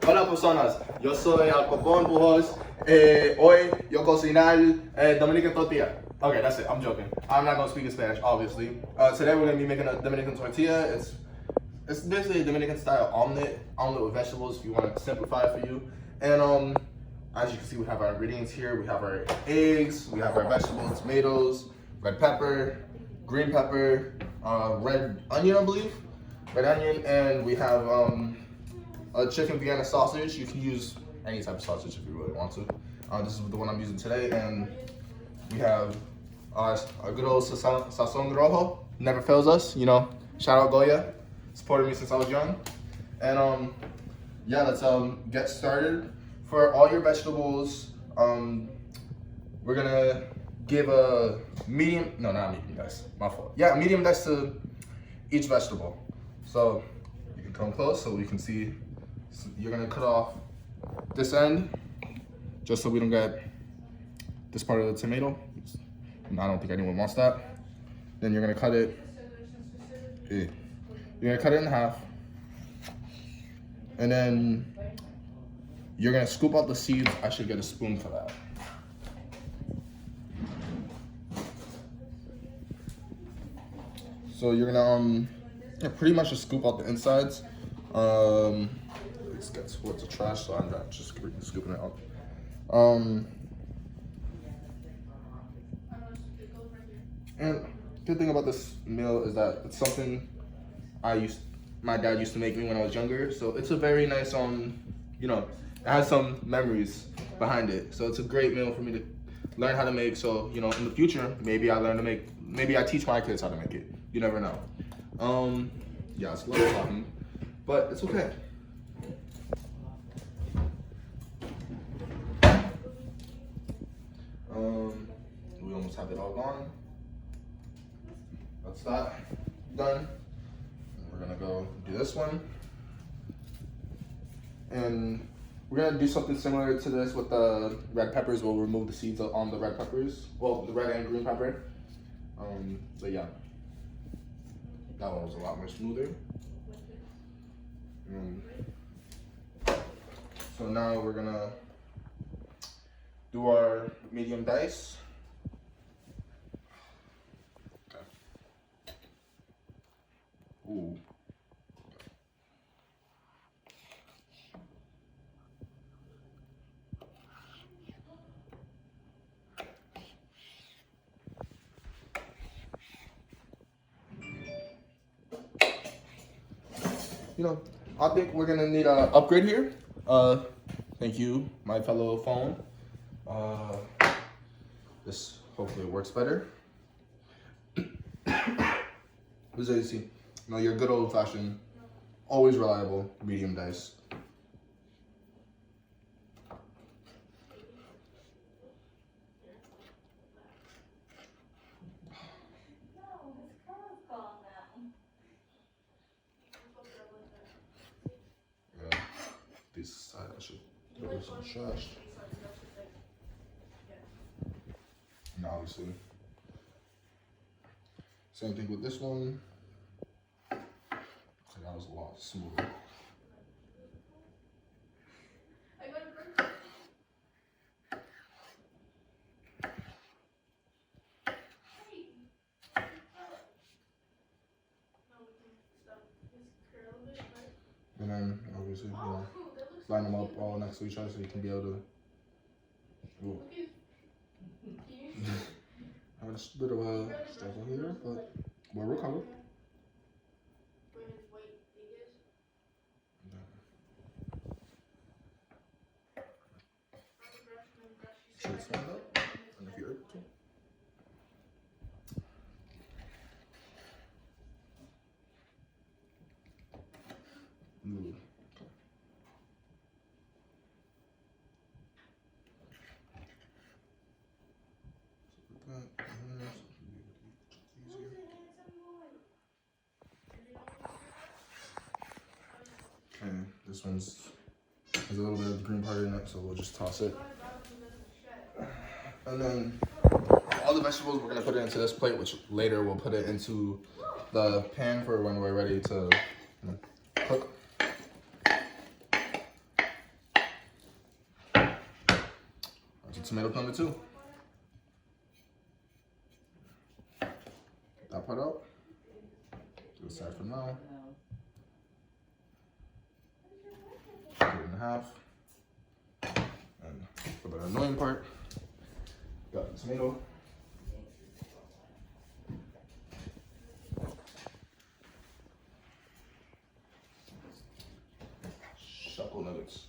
Hola personas, yo soy Alcopón Pujos. Hoy yo cocinar Dominican tortilla. Okay, that's it. I'm joking. I'm not gonna speak in Spanish, obviously. Today we're gonna be making a Dominican tortilla. It's basically a Dominican style omelet with vegetables. If you want to simplify it for you. And as you can see, we have our ingredients here. We have our eggs, we have our vegetables, tomatoes, red pepper, green pepper, red onion, I believe, red onion, and we have a chicken Vienna sausage. You can use any type of sausage if you really want to. This is the one I'm using today, and we have a good old sazon rojo. Never fails us, you know. Shout out Goya, supported me since I was young. And yeah, let's get started. For all your vegetables, we're gonna give a medium, no, not medium dice, my fault. Yeah, medium dice to each vegetable. So you can come close so we can see. So you're gonna cut off this end, just so we don't get this part of the tomato. I don't think anyone wants that. Then you're gonna cut it, you're gonna cut it in half. And then you're gonna scoop out the seeds. I should get a spoon for that. So you're gonna pretty much just scoop out the insides. Let's get towards the trash, so I'm not just scooping it out. And good thing about this meal is that it's something my dad used to make me when I was younger. So it's a very nice you know, it has some memories behind it. So it's a great meal for me to learn how to make. So, you know, in the future, maybe I teach my kids how to make it. You never know. Yeah, it's a little talking, but it's okay. We almost have it all gone. That's that done. We're gonna go do this one. And we're gonna do something similar to this with the red peppers. We'll remove the seeds on the red peppers. Well, the red and green pepper. But yeah, that one was a lot more smoother. So now we're gonna do our medium dice. Okay. Ooh. You know, I think we're gonna need an upgrade here. Thank you, my fellow phone. This hopefully works better. As you see, you know, your good old fashioned, always reliable medium dice. This side I should throw this in the trash. And obviously, same thing with this one. So that was a lot smoother. And then obviously, you know, line them up all next to each other so you can be able to. Ooh. Having a bit of a struggle here, but we'll recover. Should stand up, and if you're able to. Ooh. Okay, this one's has a little bit of the green part in it, so we'll just toss it. And then all the vegetables, we're gonna put it into this plate, which later we'll put it into the pan for when we're ready to cook. Tomato number 2. That part out. To the side for now. Cut it in half. And for the annoying part, got the tomato. Shuckle nuggets.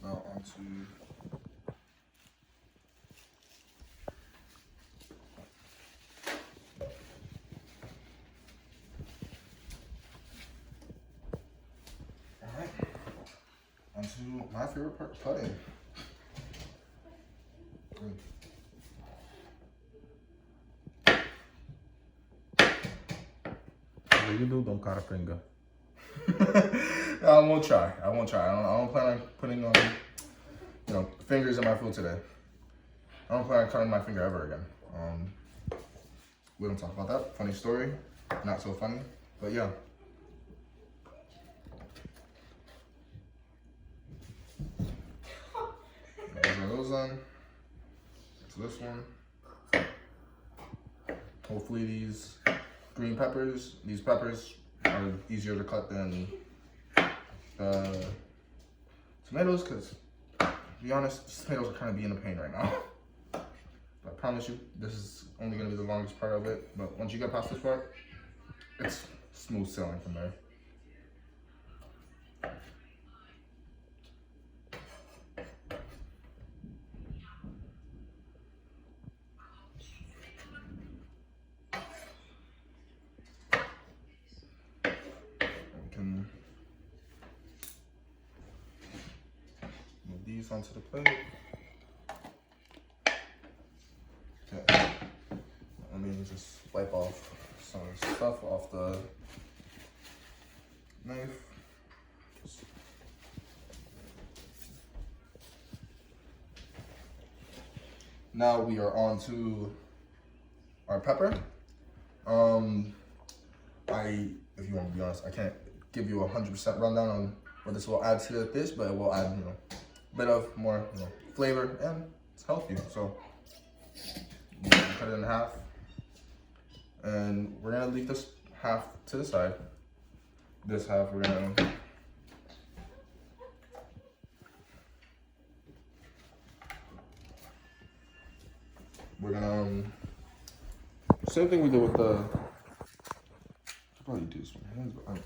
Now onto onto my favorite part, putting. What you do? Don't cut a finger. I won't try. I won't try. I don't plan on putting fingers in my food today. I don't plan on cutting my finger ever again. We don't talk about that. Funny story. Not so funny, but yeah. Those on. So this one. Hopefully these green peppers, these peppers are easier to cut than tomatoes, because to be honest, these tomatoes are kind of being a pain right now. But I promise you, this is only going to be the longest part of it. But once you get past this part, it's smooth sailing from there. Move these onto the plate. Okay. Let me just wipe off some stuff off the knife. Now we are on to our pepper. If you want to be honest, I can't give you a 100% rundown on what this will add to the dish, but it will add, a bit of more, flavor, and it's healthy. So cut it in half, and we're gonna leave this half to the side. This half we're gonna same thing we did with the. I'll probably do this with my hands, but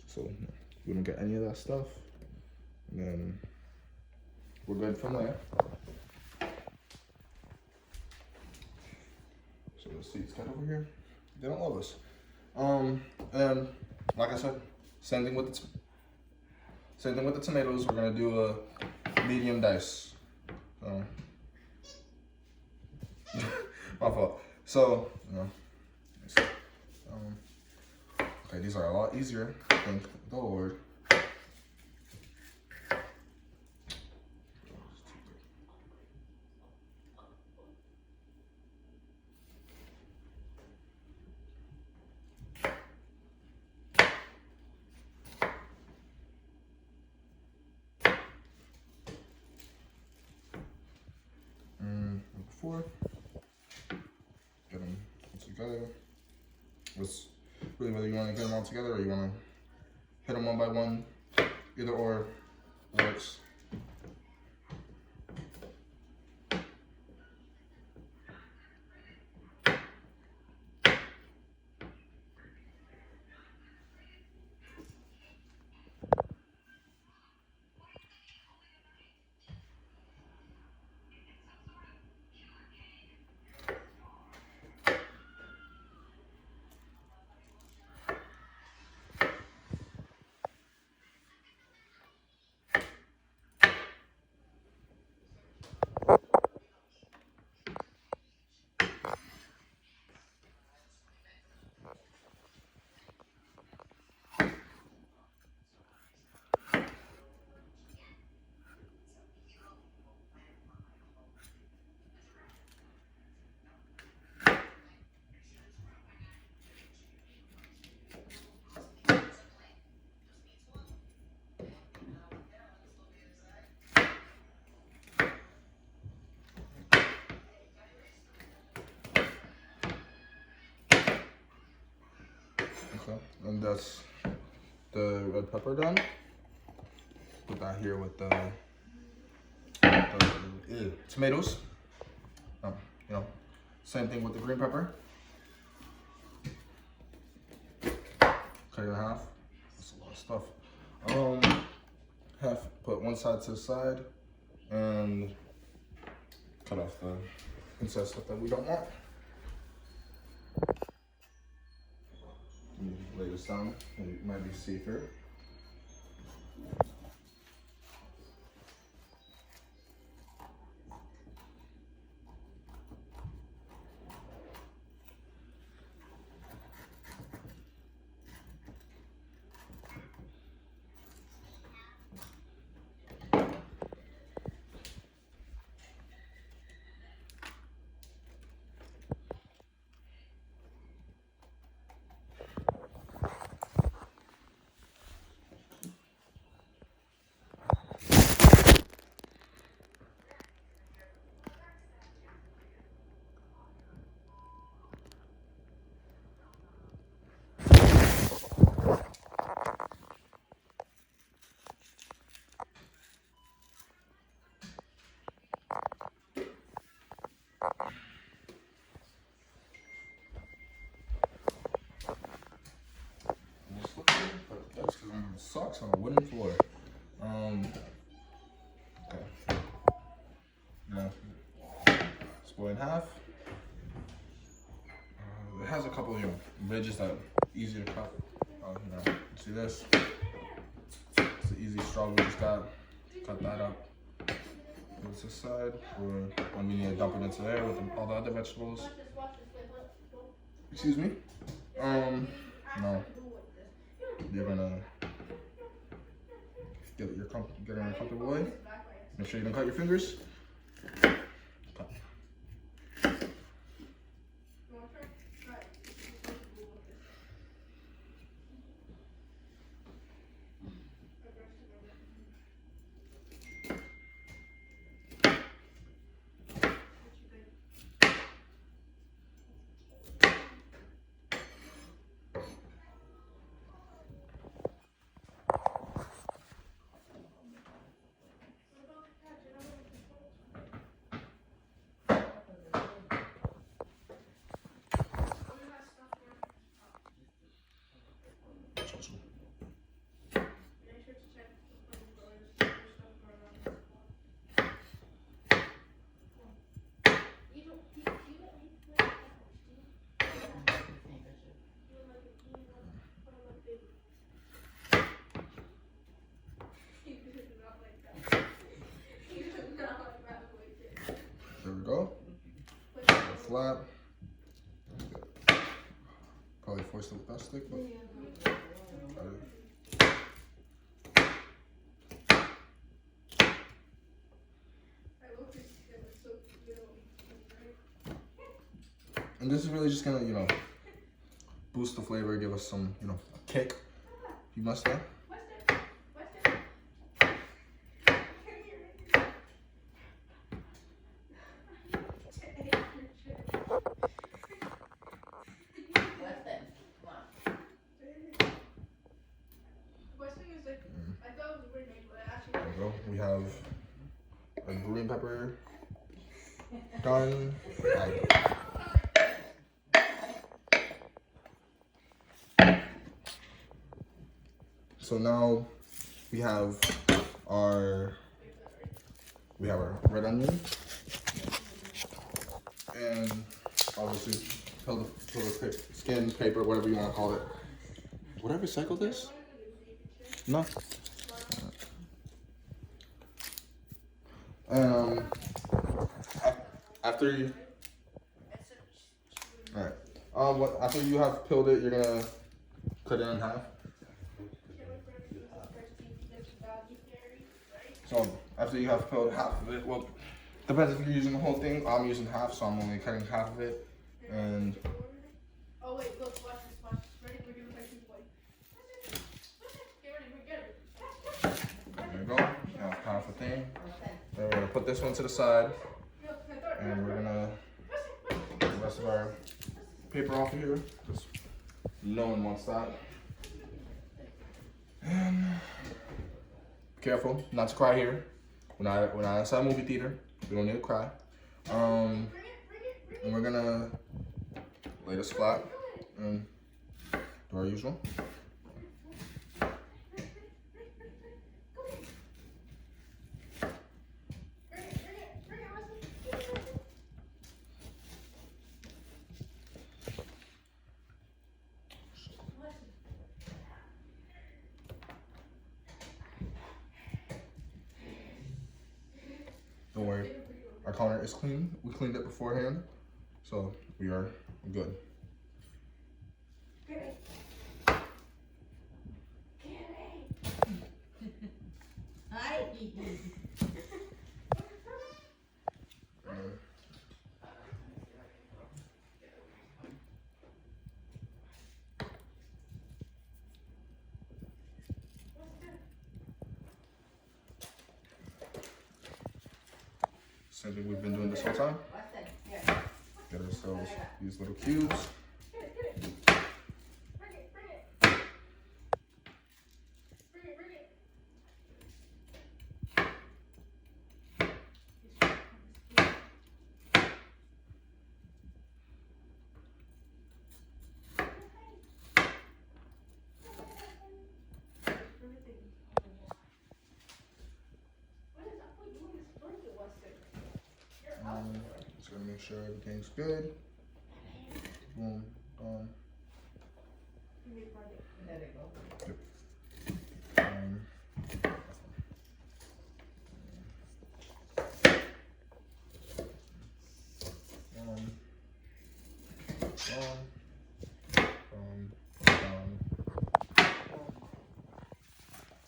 so we don't get any of that stuff, and then we're good from there. So the seeds cut over here. They don't love us. And like I said, same thing with the tomatoes. We're gonna do a medium dice. So my fault. So okay, these are a lot easier. Thank the Lord. Before, get them together. It's really whether you want to get them all together or you want to hit them one by one. Either or works. Okay, and that's the red pepper done. Put that here with the tomatoes. You know, same thing with the green pepper. Cut it in half. That's a lot of stuff. Put one side to the side and cut off the inside stuff that we don't want. Let me lay this down. It might be safer. That's because I'm socks on a wooden floor. Okay. Now, split in half. It has a couple of veggies that are easy to cut. See this? It's an easy straw we just got. Cut that up. Put this aside for when we need to dump it into there with all the other vegetables. Excuse me? No. You're gonna get in a comfortable way. Make sure you don't cut your fingers. Cut. There we go. Flat. Probably forced it with that stick, but and this is really just gonna, boost the flavor, give us some, a kick. You must know. We have a green pepper done. So now we have our red onion and obviously skin, paper, whatever you want to call it. Would I recycle this? No. After you have peeled it, you're gonna cut it in half. So after you have peeled half of it, well, depends if you're using the whole thing. I'm using half, so I'm only cutting half of it. And oh wait, look, watch this. Ready? We're doing like this. there you go. You have half a thing. Then we're gonna put this one to the side, and we're gonna get the rest of our paper off of here. Just No one wants that. And be careful not to cry here. We're not inside a movie theater. We don't need to cry. And we're gonna lay this flat and do our usual. Don't worry, our counter is clean. We cleaned it beforehand, so we are good. Same thing we've been doing this whole time. Get ourselves these little cubes. Just gonna make sure everything's good. Boom, boom. Yep.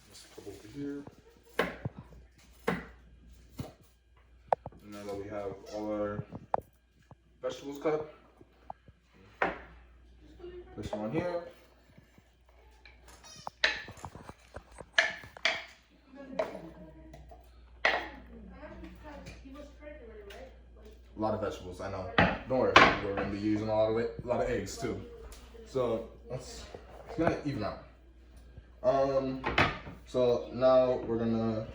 Just a couple over here. Now that we have all our vegetables cut, this one here. A lot of vegetables, I know. Don't worry, we're gonna be using a lot of eggs too. So it's gonna even out. So now we're gonna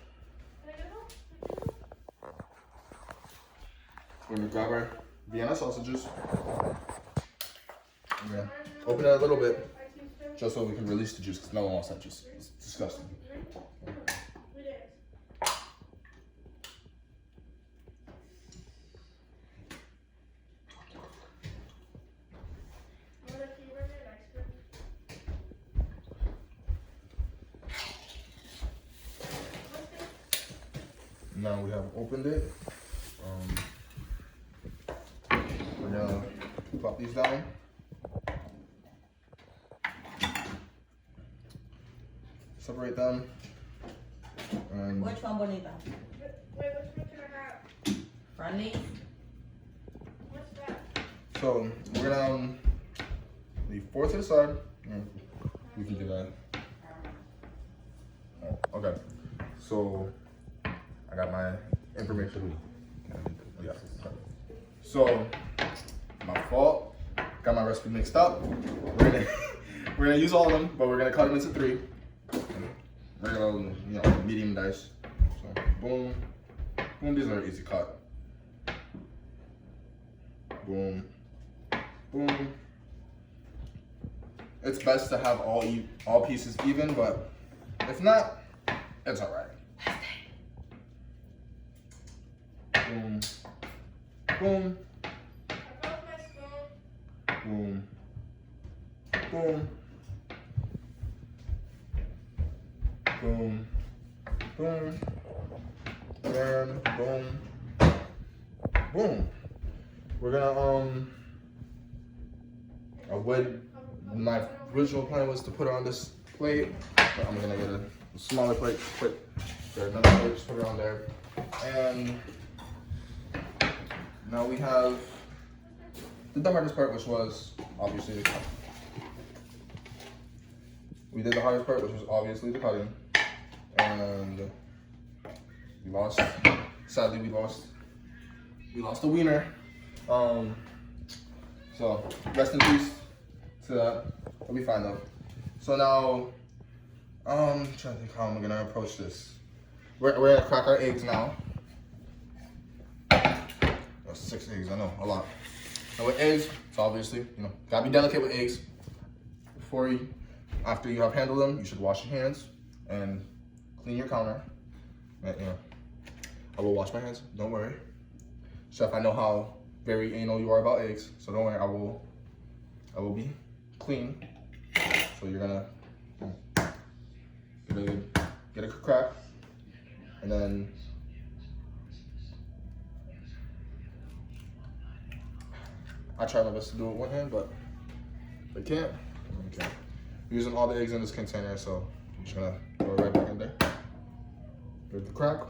grab our Vienna sausages. I'm gonna open it a little bit just so we can release the juice because no one wants that juice. It's disgusting. Now we have opened it. We're gonna plop these down. Separate them. And which one, Bonita? Wait, which one can I have? Friendly? What's that? so we're gonna leave 4 to the side. We can do that. Oh, okay. So I got my information. Yeah. Okay. So my fault. Got my recipe mixed up. We're gonna use all of them, but we're gonna cut them into 3. Regular, medium dice. So boom, boom. These are easy cut. Boom, boom. It's best to have all pieces even, but if not, it's alright. Boom, boom, boom, boom, boom, boom, and boom, boom. We're gonna my original plan was to put it on this plate, but I'm gonna get a smaller plate quick. Get another plate, just put it on there, and now we have the dumb hardest part, which was obviously the cutting. We did the hardest part, which was obviously the cutting, and we lost. Sadly, we lost the wiener. So rest in peace to that. It'll be fine though. So now, I'm trying to think how I'm gonna approach this. We're gonna crack our eggs now. That's 6 eggs, I know, a lot. And with eggs, it's obviously, you know, gotta be delicate with eggs. After you have handled them, you should wash your hands and clean your counter. And, you know, I will wash my hands, don't worry. Chef, I know how very anal you are about eggs, so don't worry, I will be clean. So you're gonna get a crack, and then I try my best to do it with one hand, but if I can't, okay. I'm using all the eggs in this container, so I'm just gonna throw it right back in there. Give the crack.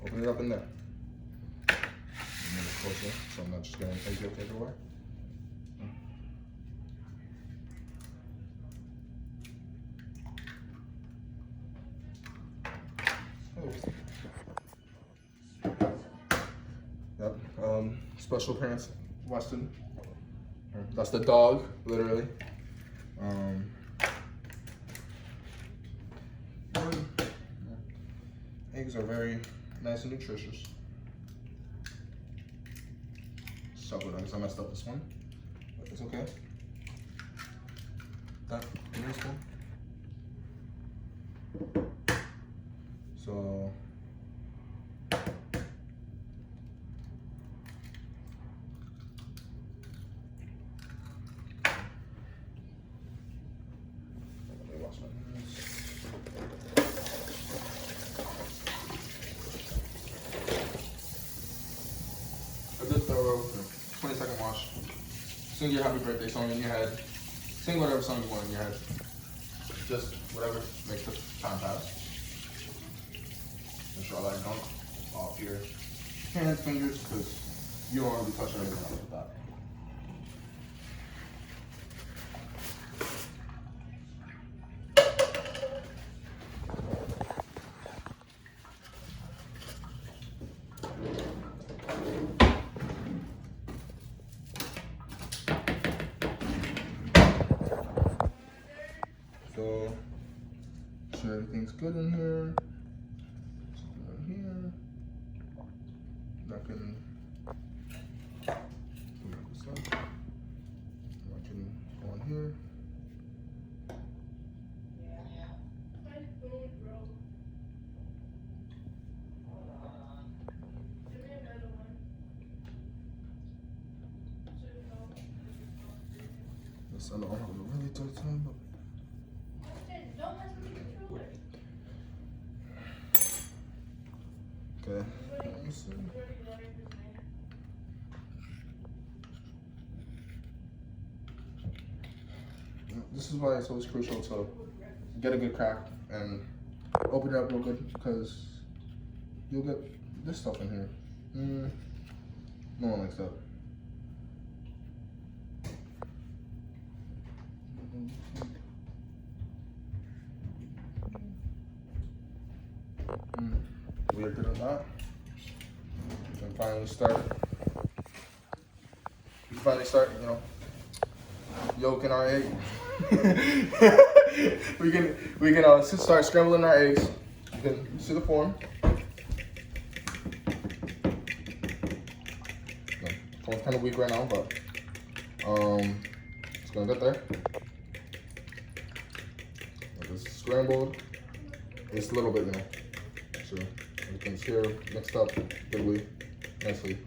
Open it up in there. Move it closer, so I'm not just getting egg yolk everywhere. Yep. Special appearance, Weston. That's the dog, literally. Eggs are very nice and nutritious. Suck with eggs. I messed up this one, but it's okay. That this one. So. A good thorough 20-second wash. Sing your happy birthday song in your head. Sing whatever song you want in your head. Just whatever makes the time pass. Make sure all that gunk off your hands, fingers, because you don't want to be touching anything else with that. So, make sure everything's good in here. Something in here. That can this up. I can go in here. Yes, I know I'm having a really tough time, but okay, let me see. This is why it's always crucial to get a good crack and open it up real good, because you'll get this stuff in here. No one likes that. We are good on that. We can finally start, you know, yolking our egg. we can start scrambling our eggs. You can see the form. Form's kind of weak right now, but it's gonna get there. It's scrambled. It's a little bit, you know. So everything's here mixed up goodly, nicely.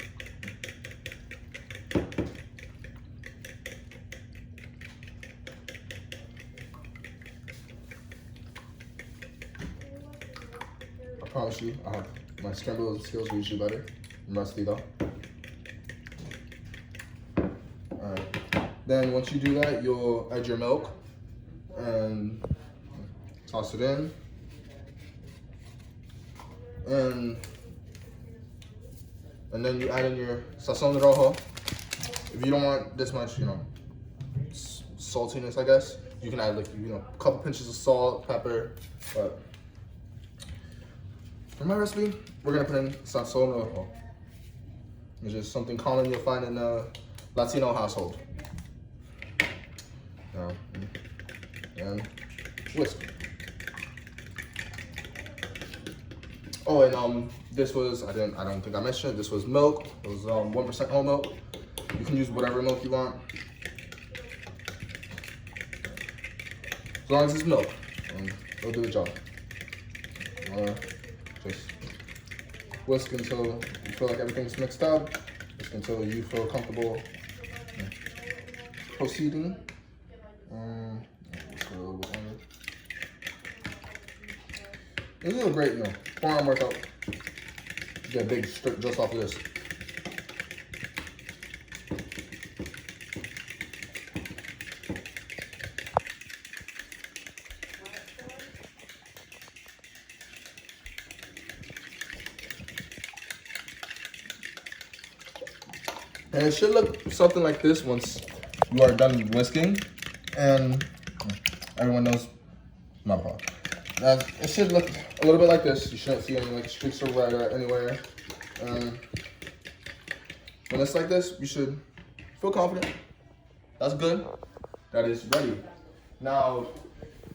I promise you, my scramble skills are usually better. I'm rusty though. Alright. Then once you do that, you'll add your milk and toss it in. And then you add in your sazon rojo. If you don't want this much, you know, saltiness, I guess, you can add, like, you know, a couple pinches of salt, pepper. But for my recipe, we're gonna put in sazon rojo, which is something common you'll find in a Latino household. And whisk. Oh, and this was I don't think I mentioned it. This was milk. It was 1% whole milk. You can use whatever milk you want, as long as it's milk. It'll do the job. Just whisk until you feel like everything's mixed up. Whisk until you feel comfortable proceeding. Just a little bit longer. This is a great, forearm workout. You get a big strip just off of this. And it should look something like this once you are done whisking. And everyone knows my fault. It should look a little bit like this. You shouldn't see any like streaks of red anywhere. When it's like this, you should feel confident. That's good. That is ready. Now,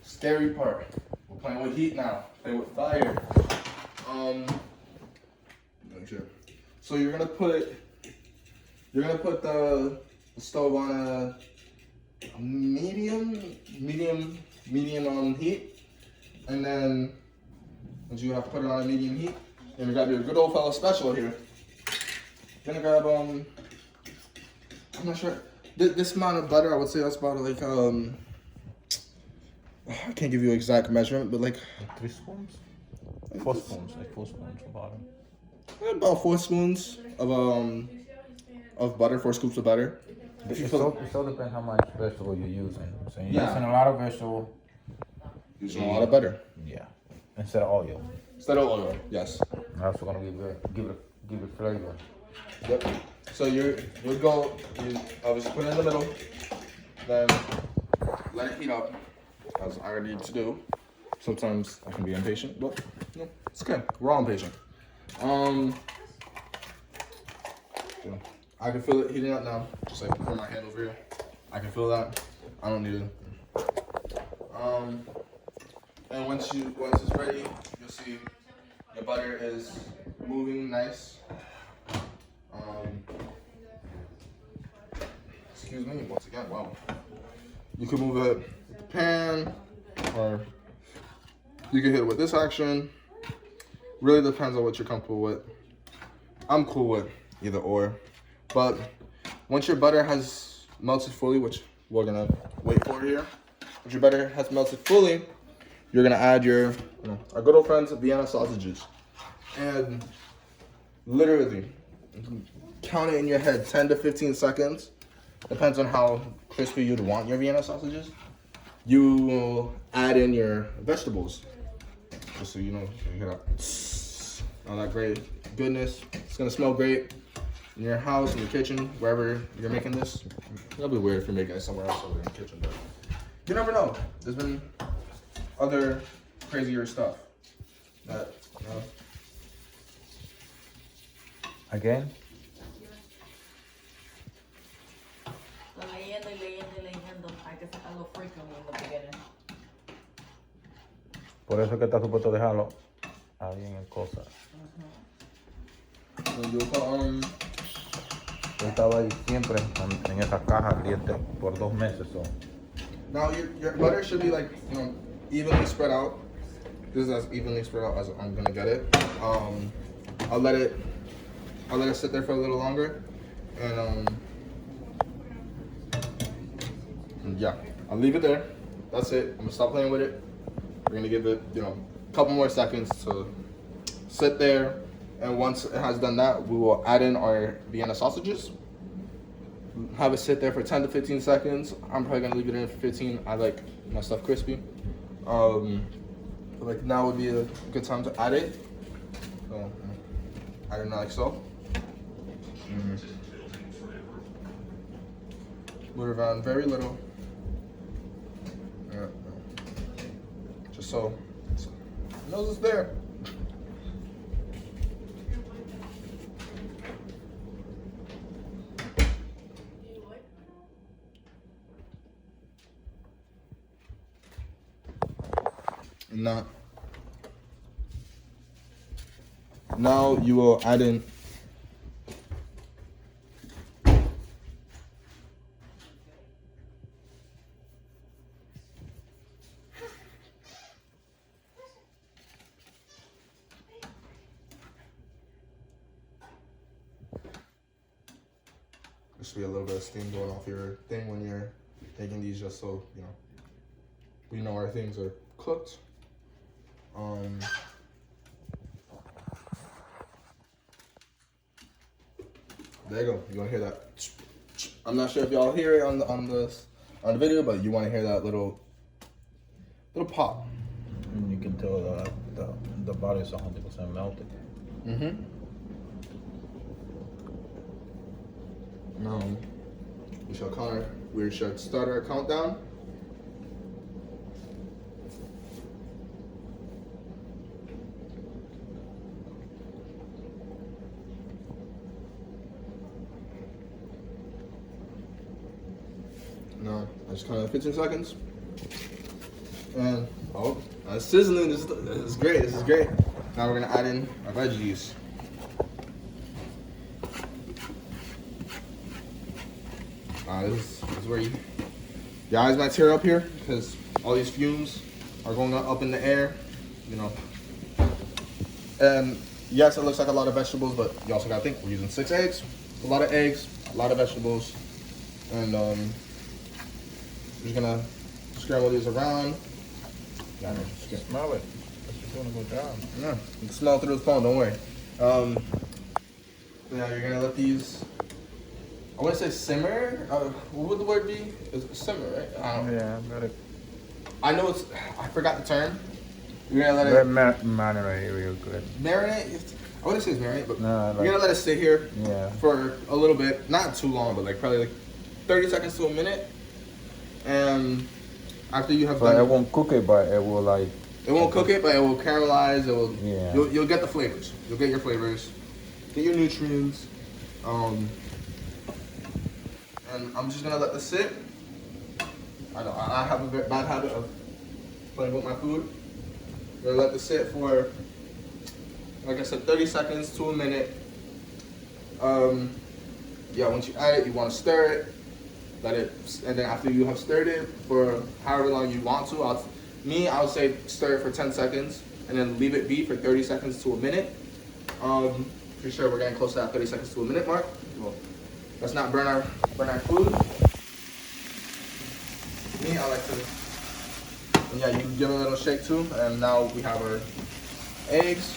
scary part. We're playing with heat now. Playing with fire. So you're gonna put the stove on a medium heat, and then once you have put it on a medium heat, you're gonna grab your good old fella special here. You're gonna grab I'm not sure this amount of butter. I would say that's about like I can't give you an exact measurement, but like 3 spoons, 4 spoons, like 4 spoons of butter. About 4 spoons of butter, 4 scoops of butter. It so depends how much vegetable you're using. So you're Yeah. using a lot of vegetable. Using a lot of butter. Yeah. Instead of oil. Instead of oil, yes. That's gonna give it flavor. Yep. So you obviously put it in the middle, then let it heat up, as I need to do. Sometimes I can be impatient, but it's okay. We're all impatient. I can feel it heating up now. Just like put my hand over here. I can feel that. I don't need it. And once it's ready, you'll see your butter is moving nice. Excuse me, once again, wow. You can move it with the pan, or you can hit it with this action. Really depends on what you're comfortable with. I'm cool with either or. But once your butter has melted fully, which we're gonna wait for here, once your butter has melted fully, you're gonna add our good old friends Vienna sausages. And literally, count it in your head, 10 to 15 seconds. Depends on how crispy you'd want your Vienna sausages. You will add in your vegetables. Just so you know, you hear that, all that great goodness. It's gonna smell great in your house, in your kitchen, wherever you're making this. It'll be weird if you're making it somewhere else other than the kitchen, but you never know. There's been other crazier stuff that, Again? Leyendo. Hay que sacarlo freaking in the beginning. Por eso es que está supuesto dejarlo ahí en el cosa. Yo estaba ahí siempre en esa caja ardiente por 2 meses. So. Now your butter should be like evenly spread out. This is as evenly spread out as I'm gonna get it. I'll let it sit there for a little longer, and yeah, I'll leave it there. That's it. I'm gonna stop playing with it. We're gonna give it a couple more seconds to sit there, and once it has done that, we will add in our Vienna sausages. Have it sit there for 10 to 15 seconds. I'm probably gonna leave it in for 15. I like my stuff crispy. Like now would be a good time to add it. So add it like so. Move it around very little. Just so it knows it's there. Now you will add in there should be a little bit of steam going off your thing when you're taking these, just so you know we know our things are cooked. There you go. You want to hear that? I'm not sure if y'all hear it on the video, but you want to hear that little pop. And you can tell the butter is 100% melted. Now we shall start our countdown. No, I just count 15 seconds. And oh, it's sizzling. This is great. This is great. Now we're gonna add in our veggies. This is where your eyes might tear up here because all these fumes are going up in the air, you know. And yes, it looks like a lot of vegetables, but you also gotta think we're using 6 eggs. A lot of eggs, a lot of vegetables, and we're just gonna scramble these around. Yeah, you can smell it. You're doing a good job. Yeah, you can smell it through the phone. Don't worry. Yeah, you're gonna let these. I want to say simmer. What would the word be? It's simmer, right? I don't know. Yeah, let it. I know it's. I forgot the term. You're gonna let it marinate real good. marinate. I wouldn't say it's marinate, but No, you're gonna let it sit here Yeah. for a little bit. Not too long, but like probably like 30 seconds to a minute. And after you have But done, it won't cook it, but it will like. it won't cook it, but it will caramelize. It will. Yeah. You'll get the flavors. You'll get your flavors. Get your nutrients. And I'm just gonna let this sit. I know I have a very bad habit of playing with my food. I'm gonna let this sit for, like I said, 30 seconds to a minute. Yeah, once you add it, you want to stir it. Let it, and then after you have stirred it for however long you want to, I would say stir it for 10 seconds and then leave it be for 30 seconds to a minute. Pretty sure we're getting close to that 30 seconds to a minute mark. Well, let's not burn our food. Me, I like to. And yeah, you can give it a little shake too. And now we have our eggs.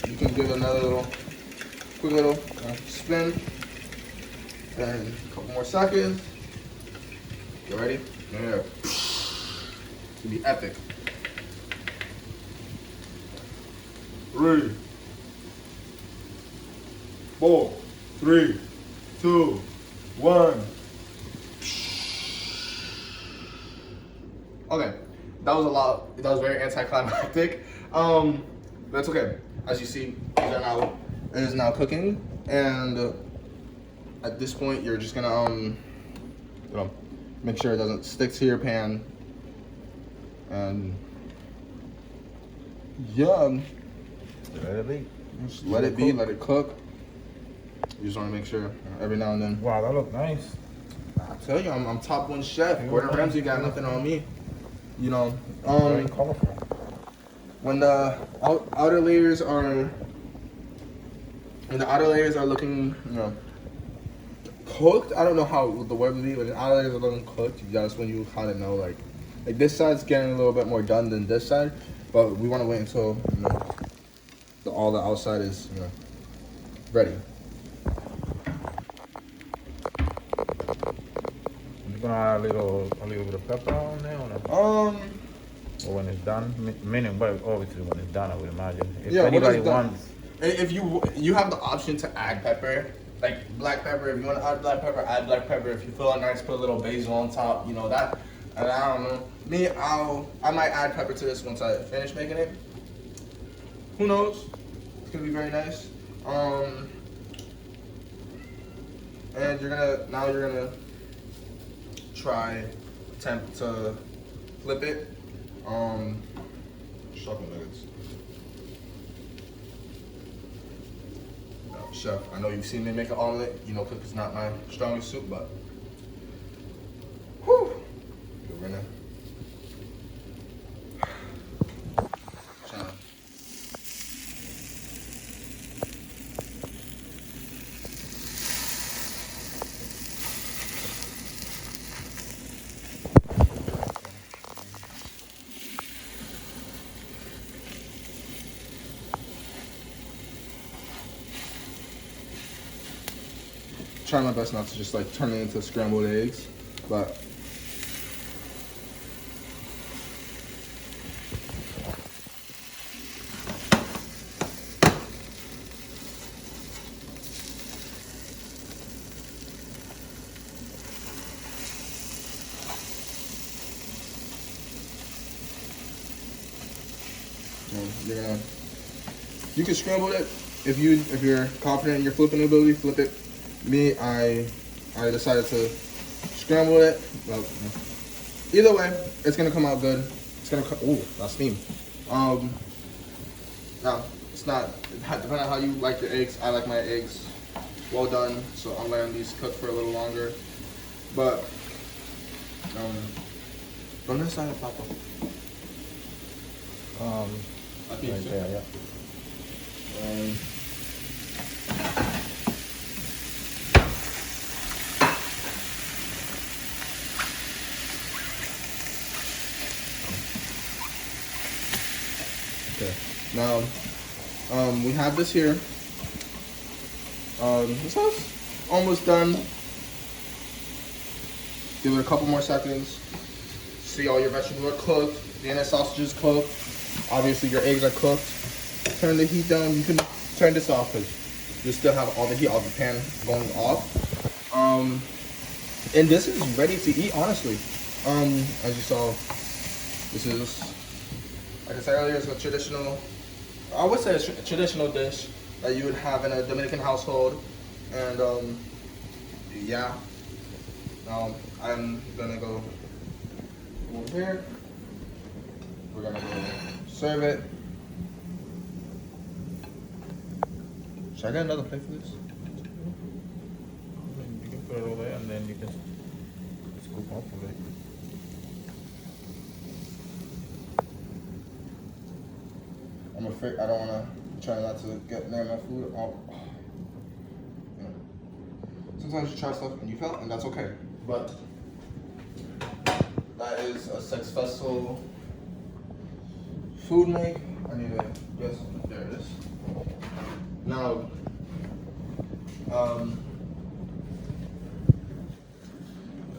You can give it another quick little spin. And a couple more seconds. You ready? Yeah. It's gonna be epic. 3, 4, 3, 2, 1. Okay, that was a lot. That was very anticlimactic. That's okay. As you see, it is now cooking, and at this point, you're just gonna make sure it doesn't stick to your pan, and yeah. Let it be. Just let it be, let it cook. You just want to make sure every now and then. Wow, that look nice. I tell you, I'm top 1 chef. Gordon Ramsay got nothing on me. You know, Very colorful. when the outer layers are looking, cooked. I don't know how the word would be, when the outer layers are looking cooked. That's when you kind of know, like this side's getting a little bit more done than this side. But we want to wait until all the outside is ready. You're gonna add a little bit of pepper on there, or not? Or when it's done, meaning, but obviously when it's done, I would imagine. If Yeah, anybody wants, if you have the option to add pepper, like black pepper. If you want to add black pepper, add black pepper. If you feel it nice, put a little basil on top. That. And I don't know. Me, I might add pepper to this once I finish making it. Who knows? It's gonna be very nice. And you're gonna attempt to flip it. Chocolate nuggets. Now, chef, I know you've seen me make an omelet. You know, cooking's not my strongest suit, but whew, good winner. Trying my best not to just like turn it into scrambled eggs, but you can scramble it if you're confident in your flipping ability. Flip it. Me, I decided to scramble it. Well, either way, it's gonna come out good. It's gonna come. Ooh, that's steam. Now it's not depending on how you like your eggs. I like my eggs well done, so I'm letting these cook for a little longer. But ¿dónde está el plato? Aquí, Right sí. there, yeah. Okay. Now, we have this here. This is almost done. Give it a couple more seconds. See, all your vegetables are cooked. The inner sausage is cooked. Obviously, your eggs are cooked. Turn the heat down. You can turn this off because you still have all the heat of the pan going off. And this is ready to eat, honestly. As you saw, this is, like I said earlier, it's a traditional, I would say a traditional dish that you would have in a Dominican household. And yeah, now I'm gonna go over here. We're gonna go serve it. Should I get another plate for this? You can put it over there and then you can scoop off of it. I'm afraid I don't wanna try not to get near my food. Yeah. Sometimes you try stuff and you fail, and that's okay. But that is a successful food make. I need to get some. There it is. Now,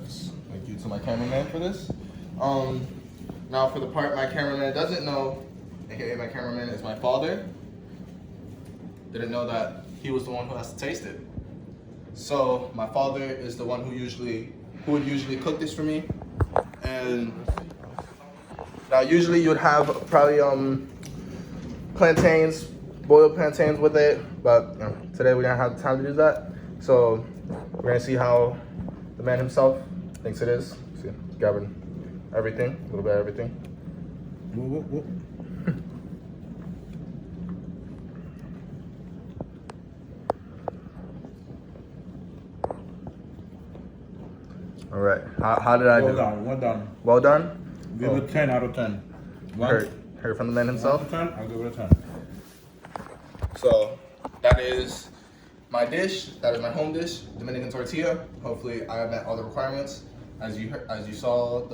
yes, thank you to my cameraman for this. Now for the part my cameraman doesn't know, aka my cameraman is my father. Didn't know that he was the one who has to taste it. So my father is the one who would usually cook this for me. And now usually you would have probably plantains, boiled plantains with it, but you know, today we didn't have the time to do that. So we're gonna see how the man himself thinks it is. See, grabbing everything, a little bit of everything. Whoop, whoop, whoop. All right, how did I do? Well done, well done. Well done? Give it 10 out of 10. Heard from the man himself? 1 out of 10, I'll give it a 10. So that is my dish. That is my home dish, Dominican tortilla. Hopefully, I have met all the requirements. As you saw,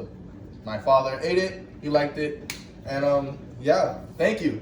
my father ate it. He liked it, and yeah, thank you.